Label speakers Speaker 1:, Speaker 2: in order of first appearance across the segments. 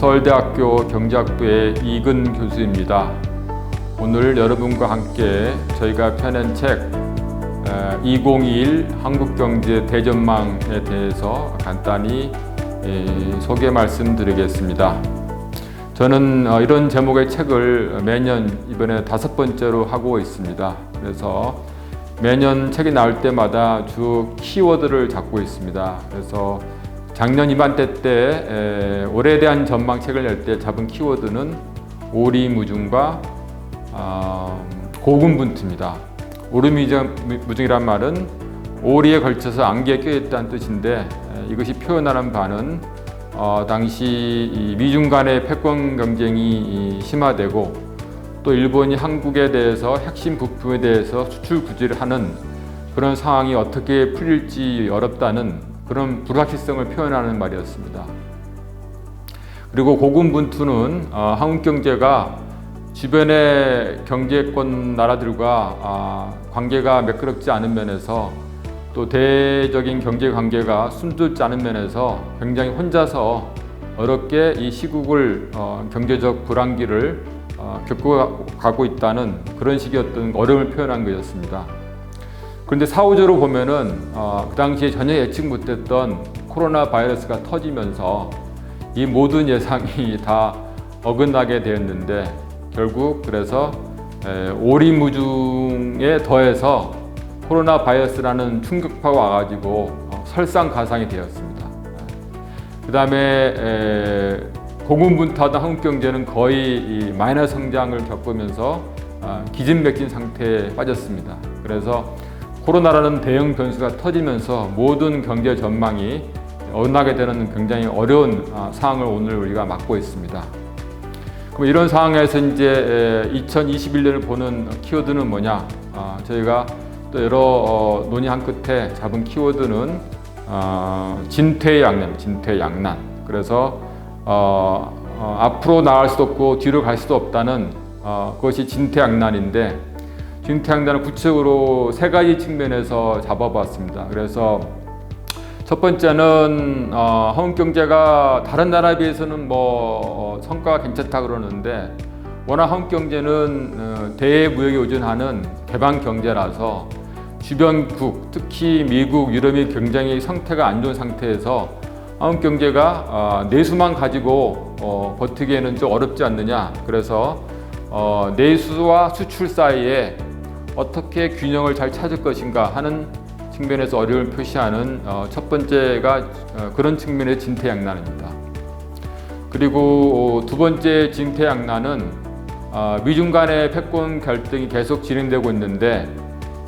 Speaker 1: 서울대학교 경제학부의 이근 교수입니다. 오늘 여러분과 함께 저희가 펴낸 책 2021 한국경제 대전망에 대해서 간단히 소개 말씀드리겠습니다. 저는 이런 제목의 책을 매년 이번에 5번째로 하고 있습니다. 그래서 매년 책이 나올 때마다 주 키워드를 잡고 있습니다. 그래서 작년 이맘때 때 올해에 대한 전망책을 낼 때 잡은 키워드는 오리무중과 고군분투입니다. 오리무중이란 말은 오리에 걸쳐서 안개에 껴있다는 뜻인데 이것이 표현하는 바는 당시 이 미중 간의 패권 경쟁이 심화되고 또 일본이 한국에 대해서 핵심 부품에 대해서 수출 규제를 하는 그런 상황이 어떻게 풀릴지 어렵다는 그런 불확실성을 표현하는 말이었습니다. 그리고 고군분투는 한국 경제가 주변의 경제권 나라들과 관계가 매끄럽지 않은 면에서 또 대적인 경제 관계가 숨돌지 않은 면에서 굉장히 혼자서 어렵게 이 시국을 경제적 불황기를 겪고 가고 있다는 그런 식의 어떤 어려움을 표현한 것이었습니다. 그런데 사후적으로 보면은 그 당시에 전혀 예측 못했던 코로나 바이러스가 터지면서 이 모든 예상이 다 어긋나게 되었는데 결국 그래서 오리무중에 더해서 코로나 바이러스라는 충격파가 와가지고 설상가상이 되었습니다. 그 다음에 고군분투하던 한국 경제는 거의 이 마이너스 성장을 겪으면서 기진맥진 상태에 빠졌습니다. 그래서 코로나라는 대형 변수가 터지면서 모든 경제 전망이 어긋나게 되는 굉장히 어려운 상황을 오늘 우리가 맞고 있습니다. 그럼 이런 상황에서 이제 2021년을 보는 키워드는 뭐냐? 저희가 또 여러 논의한 끝에 잡은 키워드는 진퇴양난, 진퇴양난. 그래서 앞으로 나갈 수도 없고 뒤로 갈 수도 없다는 그것이 진퇴양난인데 진퇴양난을 구체적으로 3가지 측면에서 잡아봤습니다. 그래서 첫 번째는 한국 경제가 다른 나라에 비해서는 성과가 괜찮다 그러는데 워낙 한국 경제는 대무역에 의존하는 개방 경제라서 주변국, 특히 미국, 유럽이 굉장히 상태가 안 좋은 상태에서 한국 경제가 내수만 가지고 버티기에는 좀 어렵지 않느냐. 그래서 내수와 수출 사이에 어떻게 균형을 잘 찾을 것인가 하는 측면에서 어려움을 표시하는 첫 번째가 그런 측면의 진퇴양난입니다. 그리고 두 번째 진퇴양난은 미중 간의 패권 갈등이 계속 진행되고 있는데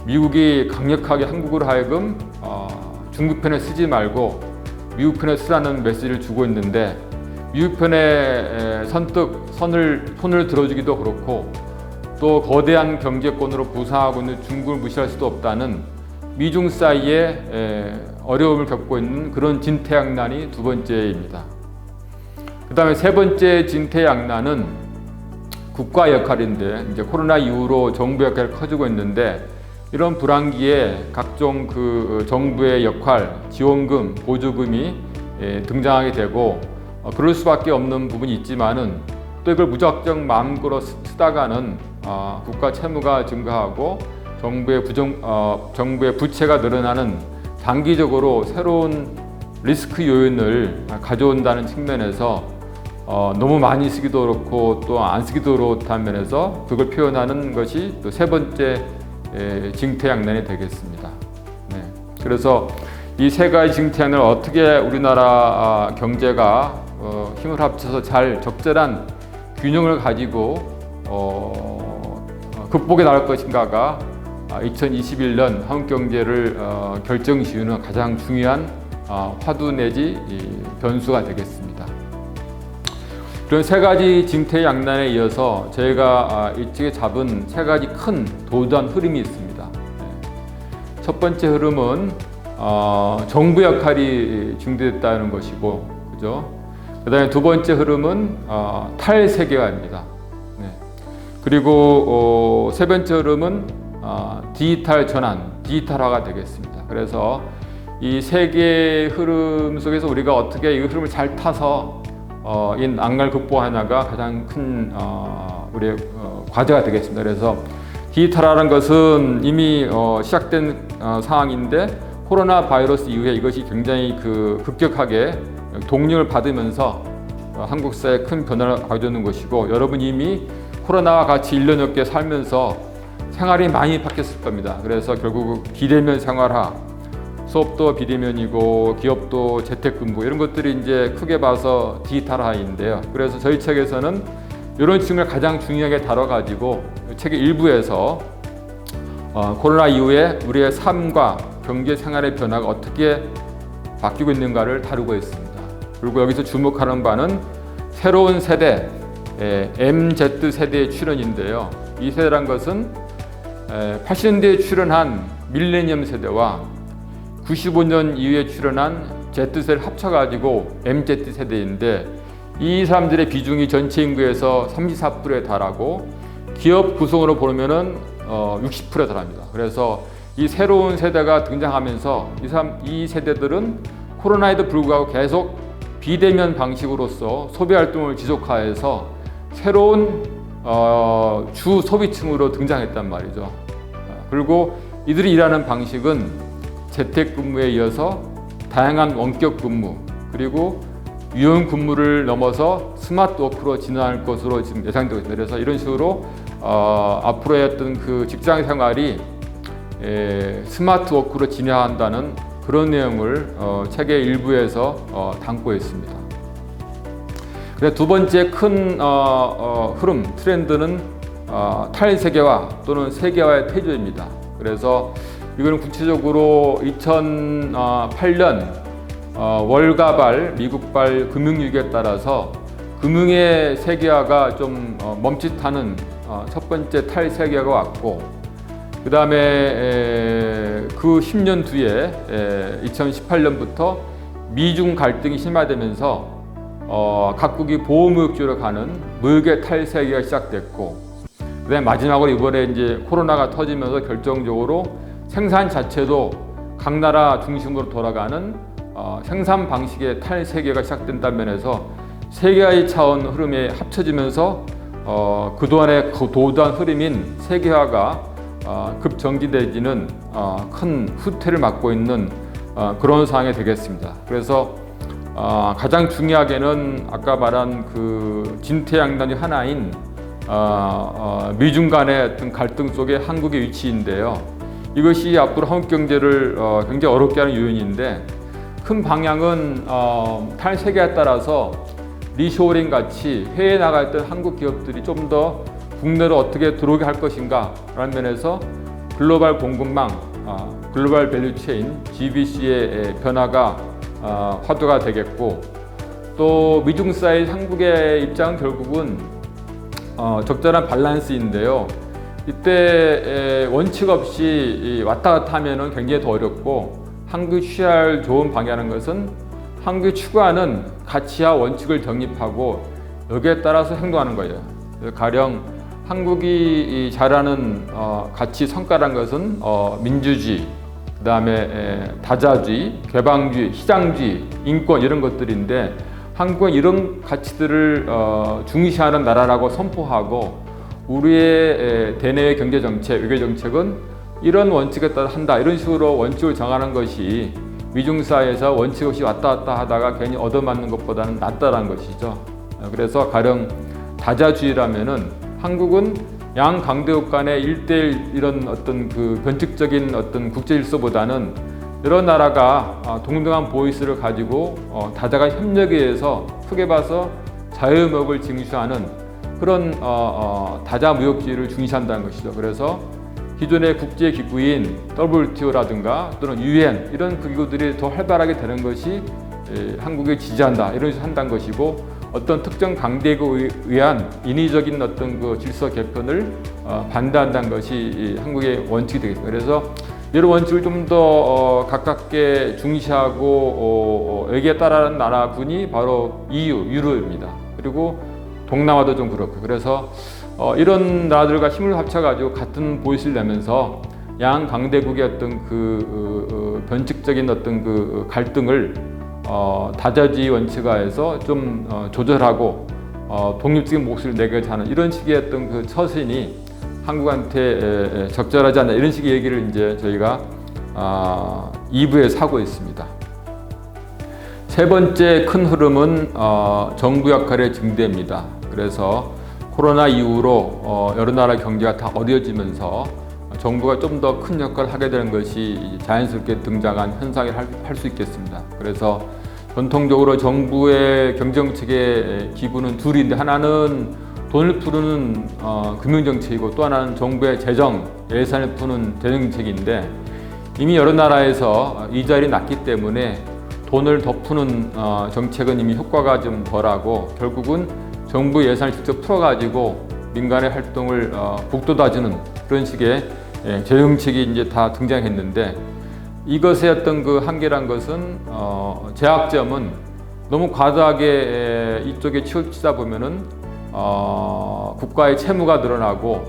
Speaker 1: 미국이 강력하게 한국으로 하여금 중국 편에 쓰지 말고 미국 편에 쓰라는 메시지를 주고 있는데 미국 편에 선뜻 손을 들어주기도 그렇고 또 거대한 경제권으로 부상하고 있는 중국을 무시할 수도 없다는 미중 사이에 어려움을 겪고 있는 그런 진퇴양난이 두 번째입니다. 그 다음에 세 번째 진퇴양난은 국가 역할인데 이제 코로나 이후로 정부 역할이 커지고 있는데 이런 불황기에 각종 그 정부의 역할, 지원금, 보조금이 등장하게 되고 그럴 수밖에 없는 부분이 있지만은 또 이걸 무작정 마음껏 쓰다가는 국가 채무가 증가하고 정부의 부채가 늘어나는 단기적으로 새로운 리스크 요인을 가져온다는 측면에서 너무 많이 쓰기도 그렇고 또 안 쓰기도 그렇다는 면에서 그걸 표현하는 것이 또 세 번째 진퇴양난이 되겠습니다. 네. 그래서 이 3가지 진퇴양난을 어떻게 우리나라 경제가 힘을 합쳐서 잘 적절한 균형을 가지고 극복해 나갈 것인가가 2021년 한국 경제를 결정 지으는 가장 중요한 화두 내지 변수가 되겠습니다. 그런 3가지 진퇴양난에 이어서 저희가 이 책에 잡은 3가지 큰 도도한 흐름이 있습니다. 첫 번째 흐름은 정부 역할이 중대됐다는 것이고, 그죠? 그다음에 두 번째 흐름은 탈세계화입니다. 네. 그리고 세 번째 흐름은 디지털 전환, 디지털화가 되겠습니다. 그래서 이 세계의 흐름 속에서 우리가 어떻게 이 흐름을 잘 타서 이 난관을 극복하냐가 가장 큰 우리의 과제가 되겠습니다. 그래서 디지털화라는 것은 이미 시작된 상황인데 코로나 바이러스 이후에 이것이 굉장히 급격하게 동력을 받으면서 한국 사회에 큰 변화를 가져오는 것이고, 여러분 이미 코로나와 같이 1년 넘게 살면서 생활이 많이 바뀌었을 겁니다. 그래서 결국 비대면 생활화, 수업도 비대면이고 기업도 재택근무, 이런 것들이 이제 크게 봐서 디지털화인데요. 그래서 저희 책에서는 이런 측면을 가장 중요하게 다뤄가지고 책의 일부에서 코로나 이후에 우리의 삶과 경제 생활의 변화가 어떻게 바뀌고 있는가를 다루고 있습니다. 그리고 여기서 주목하는 바는 새로운 세대, MZ 세대의 출현인데요. 이 세대란 것은 80년대에 출현한 밀레니엄 세대와 95년 이후에 출현한 Z세대를 합쳐가지고 MZ 세대인데, 이 사람들의 비중이 전체 인구에서 34%에 달하고 기업 구성으로 보면은 60%에 달합니다. 그래서 이 새로운 세대가 등장하면서 이 세대들은 코로나에도 불구하고 계속 비대면 방식으로서 소비 활동을 지속하여서 새로운 주 소비층으로 등장했단 말이죠. 그리고 이들이 일하는 방식은 재택근무에 이어서 다양한 원격 근무, 그리고 유연 근무를 넘어서 스마트 워크로 진화할 것으로 지금 예상되고 있습니다. 그래서 이런 식으로 앞으로의 어떤 직장 생활이 스마트 워크로 진화한다는 그런 내용을 책의 일부에서 담고 있습니다. 그래서 두 번째 큰 흐름, 트렌드는 탈세계화 또는 세계화의 퇴조입니다. 그래서 이거는 구체적으로 2008년 월가발, 미국발 금융위기에 따라서 금융의 세계화가 좀 멈칫하는 첫 번째 탈세계화가 왔고, 그 다음에 그 10년 뒤에 2018년부터 미중 갈등이 심화되면서 각국이 보호무역주의로 가는 무역의 탈세계가 시작됐고, 그다음에 마지막으로 이번에 이제 코로나가 터지면서 결정적으로 생산 자체도 각 나라 중심으로 돌아가는 생산 방식의 탈세계가 시작된다는 면에서 세계화의 차원 흐름에 합쳐지면서 그동안의 도도한 흐름인 세계화가 급정지되지는 큰 후퇴를 맞고 있는 그런 상황이 되겠습니다. 그래서 가장 중요하게는 아까 말한 진퇴양난의 하나인 미중 간의 어떤 갈등 속에 한국의 위치인데요. 이것이 앞으로 한국 경제를 굉장히 어렵게 하는 요인인데, 큰 방향은 탈세계에 따라서 리쇼어링 같이 해외에 나가 있던 한국 기업들이 좀 더 국내로 어떻게 들어오게 할 것인가 라는 면에서 글로벌 공급망, 글로벌 밸류체인 GBC의 변화가 화두가 되겠고, 또 미중 사이 한국의 입장은 결국은 적절한 밸런스인데요. 이때 원칙 없이 왔다 갔다 하면은 굉장히 더 어렵고, 한국이 취할 좋은 방향인 것은 한국이 추구하는 가치와 원칙을 정립하고 여기에 따라서 행동하는 거예요. 가령 한국이 잘하는 가치 성과란 것은 민주주의, 그 다음에 다자주의, 개방주의, 시장주의, 인권, 이런 것들인데, 한국은 이런 가치들을 중시하는 나라라고 선포하고, 우리의 대내외 경제정책, 외교정책은 이런 원칙에 따라 한다, 이런 식으로 원칙을 정하는 것이 미중 사이에서 원칙 없이 왔다 갔다 하다가 괜히 얻어맞는 것보다는 낫다라는 것이죠. 그래서 가령 다자주의라면은 한국은 양 강대국 간의 1대1 이런 어떤 변칙적인 어떤 국제 질서보다는 여러 나라가 동등한 보이스를 가지고 다자간 협력에 의해서 크게 봐서 자유무역을 징수하는 그런 다자 무역주의를 중시한다는 것이죠. 그래서 기존의 국제 기구인 WTO라든가 또는 UN 이런 기구들이 더 활발하게 되는 것이 한국을 지지한다, 이런 식으로 한다는 것이고, 어떤 특정 강대국에 의한 인위적인 어떤 질서 개편을 반대한다는 것이 한국의 원칙이 되겠습니다. 그래서 이런 원칙을 좀 더 가깝게 중시하고 여기에 따르는 나라군이 바로 유럽입니다. 그리고 동남아도 좀 그렇고, 그래서 이런 나라들과 힘을 합쳐가지고 같은 보이스를 내면서 양 강대국의 어떤 변칙적인 어떤 갈등을 다자주의 원칙하에서 좀 조절하고 독립적인 몫을 내고자 하는 이런 식의 어떤 그 처신이 한국한테 적절하지 않나 이런 식의 얘기를 이제 저희가 2부에서 하고 있습니다. 세 번째 큰 흐름은 정부 역할의 증대입니다. 그래서 코로나 이후로 여러 나라 경제가 다 어려워지면서 정부가 좀 더 큰 역할을 하게 되는 것이 자연스럽게 등장한 현상을 할 수 있겠습니다. 그래서 전통적으로 정부의 경제정책의 기구는 둘인데 하나는 돈을 푸는 금융정책이고 또 하나는 정부의 재정, 예산을 푸는 재정정책인데 이미 여러 나라에서 이자율이 낮기 때문에 돈을 더 푸는 정책은 이미 효과가 좀 덜하고 결국은 정부 예산을 직접 풀어가지고 민간의 활동을 북돋아주는 그런 식의 재정책이 이제 다 등장했는데 이것의 어떤 그 한계란 것은 제약점은 너무 과도하게 이쪽에 치우치다 보면은 국가의 채무가 늘어나고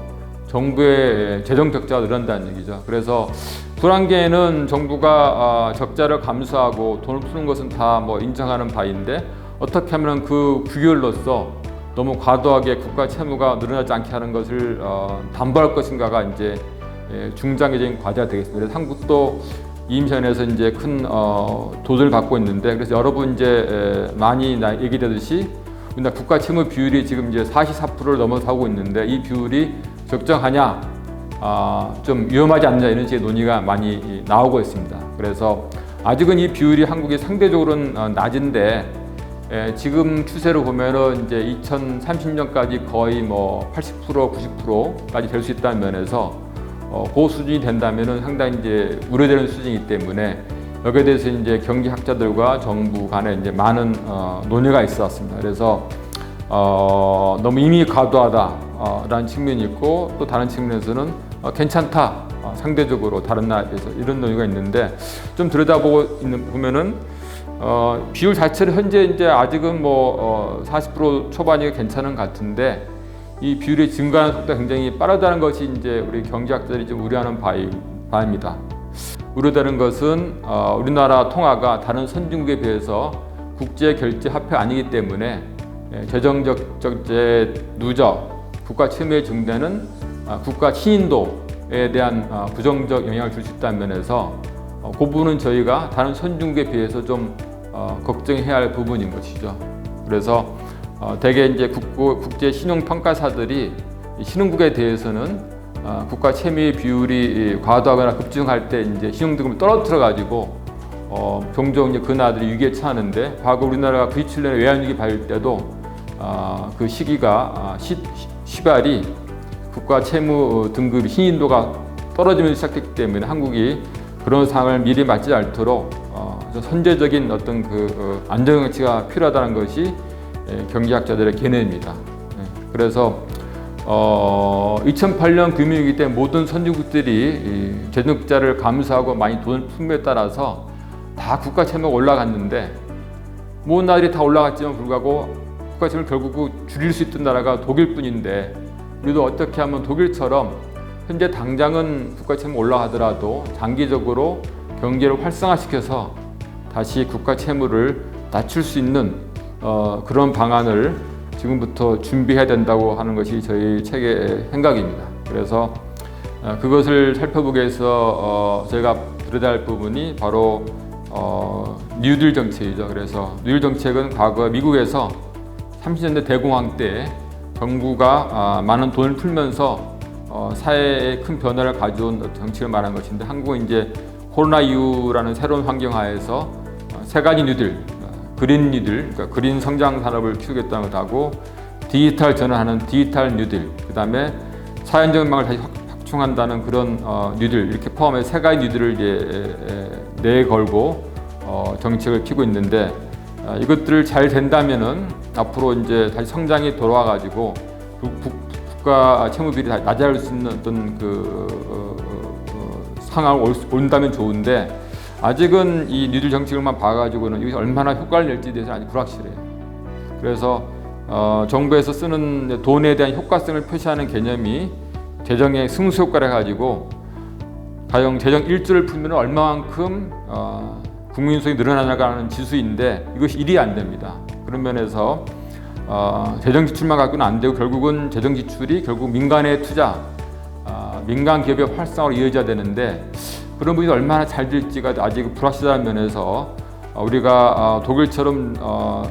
Speaker 1: 정부의 재정 적자가 늘어난다는 얘기죠. 그래서 불안계에는 정부가 적자를 감수하고 돈을 푸는 것은 다 뭐 인정하는 바인데 어떻게 하면 그 규율로서 너무 과도하게 국가 채무가 늘어나지 않게 하는 것을 담보할 것인가가 이제 중장기적인 과제가 되겠습니다. 그래서 한국도 이 면에서 이제 큰 도전을 받고 있는데 그래서 여러분 이제 많이 얘기되듯이 우리나라 국가 채무 비율이 지금 이제 44%를 넘어서고 있는데 이 비율이 적정하냐, 좀 위험하지 않냐 이런 식의 논의가 많이 나오고 있습니다. 그래서 아직은 이 비율이 한국이 상대적으로는 낮은데 지금 추세로 보면은 이제 2030년까지 거의 뭐 80%, 90%까지 될 수 있다는 면에서 그 수준이 된다면은 상당히 이제 우려되는 수준이기 때문에 여기에 대해서 이제 경제학자들과 정부 간에 이제 많은 논의가 있었습니다. 그래서 너무 이미 과도하다라는 측면이 있고 또 다른 측면에서는 괜찮다, 상대적으로 다른 나라에 비해서 이런 논의가 있는데 좀 보면은 비율 자체는 현재 이제 아직은 뭐 40% 초반이 괜찮은 것 같은데 이 비율이 증가하는 속도가 굉장히 빠르다는 것이 이제 우리 경제학자들이 좀 우려하는 바입니다. 우려되는 것은 우리나라 통화가 다른 선진국에 비해서 국제 결제 화폐 아니기 때문에 재정적 누적, 국가 채무의 증대는 국가 신인도에 대한 부정적 영향을 줄 수 있다는 면에서 그 부분은 저희가 다른 선진국에 비해서 좀 걱정해야 할 부분인 것이죠. 그래서 대개 이제 국제 신용평가사들이 신흥국에 대해서는 국가 채무의 비율이 과도하거나 급증할 때 이제 신용등급을 떨어뜨려 가지고 종종 이제 그 나라들이 위기에 처하는데 과거 우리나라가 97년에 외환위기 받을 때도 그 시기가 시발이 국가 채무 등급이 신인도가 떨어지면서 시작됐기 때문에 한국이 그런 상황을 미리 맞지 않도록 선제적인 어떤 그 안정정치가 필요하다는 것이 경제학자들의 견해입니다. 그래서 2008년 금융위기 때 모든 선진국들이 재정적자를 감수하고 많이 돈을 품에 따라서 다 국가 채무가 올라갔는데 모든 나라들이 다 올라갔지만 불구하고 국가 채무를 결국 줄일 수 있던 나라가 독일뿐인데 우리도 어떻게 하면 독일처럼 현재 당장은 국가 채무가 올라가더라도 장기적으로 경제를 활성화시켜서 다시 국가 채무를 낮출 수 있는 그런 방안을 지금부터 준비해야 된다고 하는 것이 저희 책의 생각입니다. 그래서 그것을 살펴보기 위해서 저희가 들여다야 할 부분이 바로 뉴딜 정책이죠. 그래서 뉴딜 정책은 과거 미국에서 30년대 대공황 때 정부가 많은 돈을 풀면서 사회에 큰 변화를 가져온 정책을 말한 것인데 한국은 이제 코로나 이후라는 새로운 환경 하에서 세 가지 뉴딜, 그린 뉴딜, 그러니까 그린 성장 산업을 키우겠다는 것하고 디지털 전환하는 디지털 뉴딜, 그 다음에 사회안정망을 다시 확충한다는 그런 뉴딜 이렇게 포함해서 세 가지 뉴딜을 이제 내걸고 정책을 피고 있는데 이것들을 잘 된다면은 앞으로 이제 다시 성장이 돌아와가지고 국가 채무 비율이 다시 낮아질 수 있는 어떤 상황을 온다면 좋은데 아직은 이 뉴딜 정책을만 봐가지고는 이것이 얼마나 효과를 낼지에 대해서 아직 불확실해요. 그래서 정부에서 쓰는 돈에 대한 효과성을 표시하는 개념이 재정의 승수 효과를 가지고 가령 재정 1조를 풀면 얼마만큼 국민 소득이 늘어나가는 지수인데 이것이 일이 안 됩니다. 그런 면에서 재정 지출만 갖고는 안 되고 결국은 재정 지출이 결국 민간의 투자, 민간 기업의 활성화로 이어져야 되는데 그런 부분이 얼마나 잘 될지가 아직 불확실한 면에서 우리가 독일처럼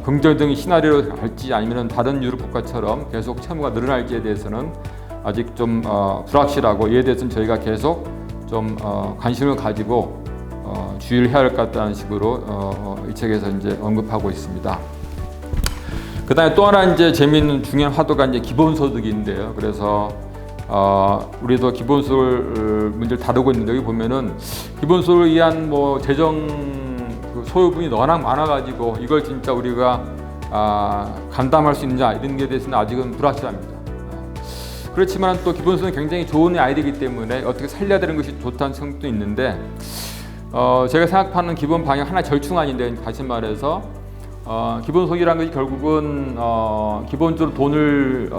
Speaker 1: 긍정적인 시나리오로 갈지 아니면 다른 유럽 국가처럼 계속 채무가 늘어날지에 대해서는 아직 좀 불확실하고 이에 대해서는 저희가 계속 좀 관심을 가지고 주의를 해야 할 것 같다는 식으로 이 책에서 이제 언급하고 있습니다. 그다음에 또 하나 이제 재미있는 중요한 화두가 이제 기본소득인데요. 그래서 우리도 기본소득 문제를 다루고 있는데 여기 보면은 기본소득을 위한 뭐 재정 그 소요분이 워낙 많아가지고 이걸 진짜 우리가 감당할 수 있느냐 이런 게 대해서는 아직은 불확실합니다. 그렇지만 또 기본소득은 굉장히 좋은 아이디어이기 때문에 어떻게 살려야 되는 것이 좋다는 생각도 있는데 제가 생각하는 기본 방향 하나 절충안인데 다시 말해서 기본소득이라는 것이 결국은 기본적으로 돈을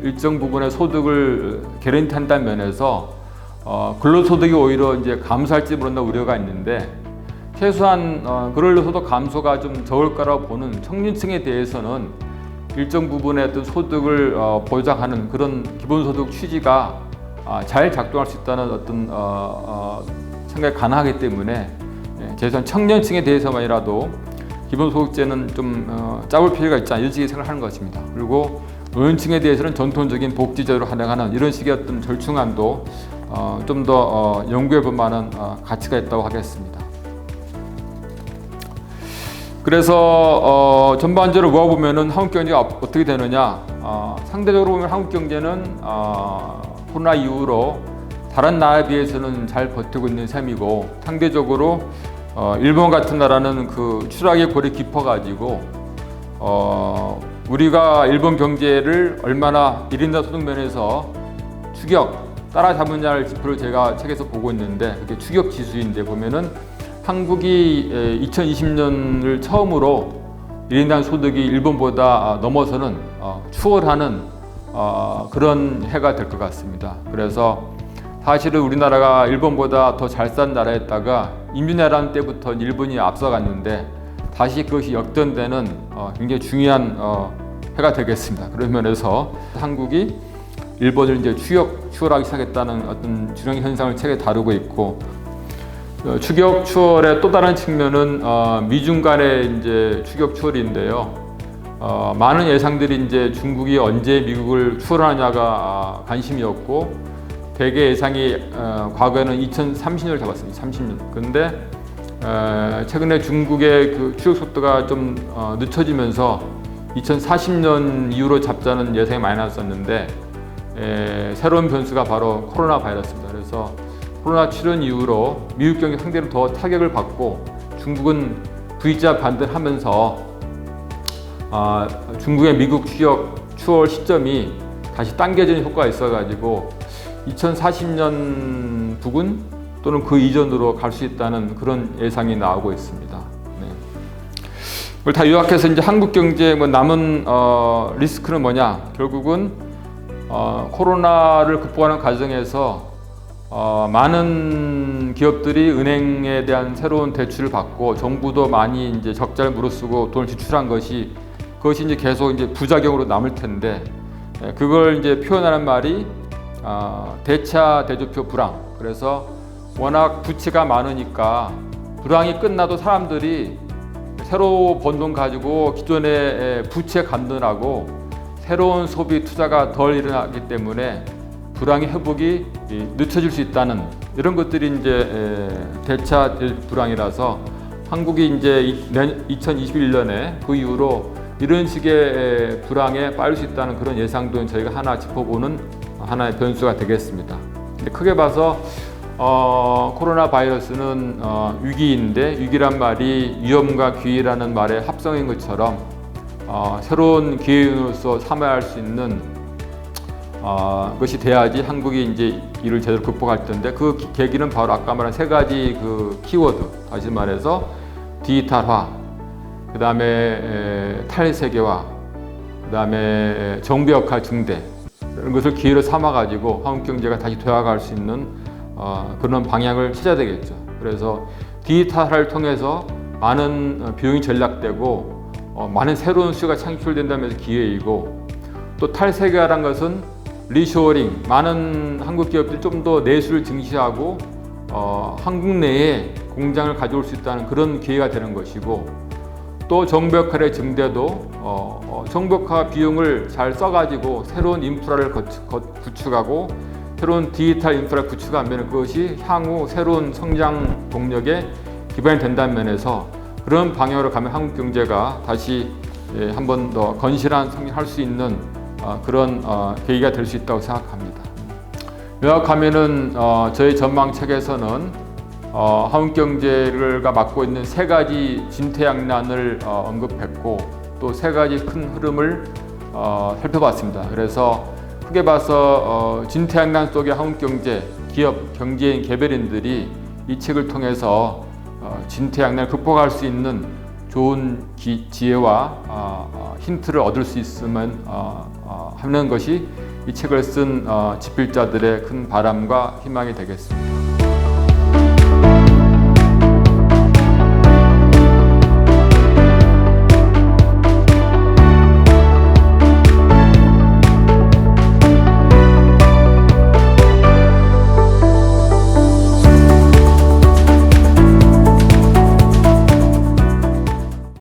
Speaker 1: 일정 부분의 소득을 개런티한다는 면에서 근로소득이 오히려 이제 감소할지 모른다 우려가 있는데 최소한 근로소득 감소가 좀 적을 거라고 보는 청년층에 대해서는 일정 부분의 어떤 소득을 보장하는 그런 기본소득 취지가 잘 작동할 수 있다는 어떤 생각이 가능하기 때문에 최소한 청년층에 대해서만이라도 기본소득제는 좀 짜볼 필요가 있지 않나 이런 식의 생각을 하는 것입니다. 그리고 노년층에 대해서는 전통적인 복지제도로 활용하는 이런 식의 어떤 절충안도 좀 더 연구해 볼 만한 가치가 있다고 하겠습니다. 그래서 전반적으로 모아보면은 한국 경제가 어떻게 되느냐 상대적으로 보면 한국 경제는 코로나 이후로 다른 나라에 비해서는 잘 버티고 있는 셈이고 상대적으로 일본 같은 나라는 그 추락의 골이 깊어가지고 우리가 일본 경제를 얼마나 1인당 소득 면에서 따라잡느냐를 지표를 제가 책에서 보고 있는데 그게 추격 지수인데 보면은 한국이 2020년을 처음으로 1인당 소득이 일본보다 넘어서는 추월하는 그런 해가 될 것 같습니다. 그래서 사실은 우리나라가 일본보다 더 잘 산 나라였다가 임진왜란 때부터 일본이 앞서갔는데 다시 그것이 역전되는 굉장히 중요한 해가 되겠습니다. 그런 면에서 한국이 일본을 이제 추월하기 시작했다는 어떤 주령 현상을 책에 다루고 있고 추격 추월의 또 다른 측면은 미중 간의 이제 추격 추월인데요. 많은 예상들이 이제 중국이 언제 미국을 추월하느냐가 관심이었고 대개 예상이 과거에는 2030년을 잡았습니다. 30년. 그런데 최근에 중국의 그 추격 속도가 좀 늦춰지면서 2040년 이후로 잡자는 예상이 많이 나왔었는데 새로운 변수가 바로 코로나 바이러스입니다. 그래서 코로나 출현 이후로 미국 경제 상대로 더 타격을 받고 중국은 V자 반등하면서 중국의 미국 추월 시점이 다시 당겨지는 효과가 있어가지고 2040년 부근 또는 그 이전으로 갈 수 있다는 그런 예상이 나오고 있습니다. 네. 이걸 다 요약해서 이제 한국 경제 뭐 남은 리스크는 뭐냐? 결국은 코로나를 극복하는 과정에서 많은 기업들이 은행에 대한 새로운 대출을 받고 정부도 많이 이제 적자를 무릅쓰고 돈을 지출한 그것이 이제 계속 이제 부작용으로 남을 텐데 그걸 이제 표현하는 말이 대차 대조표 불황. 그래서 워낙 부채가 많으니까 불황이 끝나도 사람들이 새로 번 돈 가지고 기존의 부채 감돈하고 새로운 소비 투자가 덜 일어나기 때문에 불황의 회복이 늦춰질 수 있다는 이런 것들이 이제 대차 불황이라서 한국이 이제 2021년에 그 이후로 이런 식의 불황에 빠질 수 있다는 그런 예상도 저희가 하나 짚어보는 하나의 변수가 되겠습니다. 근데 크게 봐서 코로나 바이러스는 위기인데 위기란 말이 위험과 기회라는 말의 합성인 것처럼 새로운 기회로서 삼아야 할 수 있는 것이 돼야지 한국이 이제 이를 제대로 극복할 텐데 그 계기는 바로 아까 말한 세 가지 그 키워드, 다시 말해서 디지털화, 그 다음에 탈세계화, 그 다음에 정부 역할 증대 이런 것을 기회로 삼아가지고 한국 경제가 다시 되어갈 수 있는 그런 방향을 찾아야 되겠죠. 그래서 디지털화를 통해서 많은 비용이 절약되고 많은 새로운 수요가 창출된다면서 기회이고, 또 탈세계화란 것은 리쇼어링, 많은 한국 기업들이 좀 더 내수를 증시하고 한국 내에 공장을 가져올 수 있다는 그런 기회가 되는 것이고, 또 정보역할의 증대도 정보역할 비용을 잘 써가지고 새로운 인프라를 구축하고 새로운 디지털 인프라 구축하면 그것이 향후 새로운 성장 동력의 기반이 된다는 면에서 그런 방향으로 가면 한국 경제가 다시 한 번 더 건실한 성장할 수 있는 그런 계기가 될 수 있다고 생각합니다. 요약하면은 저희 전망책에서는 한국 경제가 맡고 있는 세 가지 진퇴양난을 언급했고, 또 세 가지 큰 흐름을 살펴봤습니다. 그래서 크게 봐서 진퇴양난 속의 한국 경제, 기업, 경제인, 개별인들이 이 책을 통해서 진퇴양난을 극복할 수 있는 좋은 지혜와 힌트를 얻을 수 있으면 하는 것이 이 책을 쓴 집필자들의 큰 바람과 희망이 되겠습니다.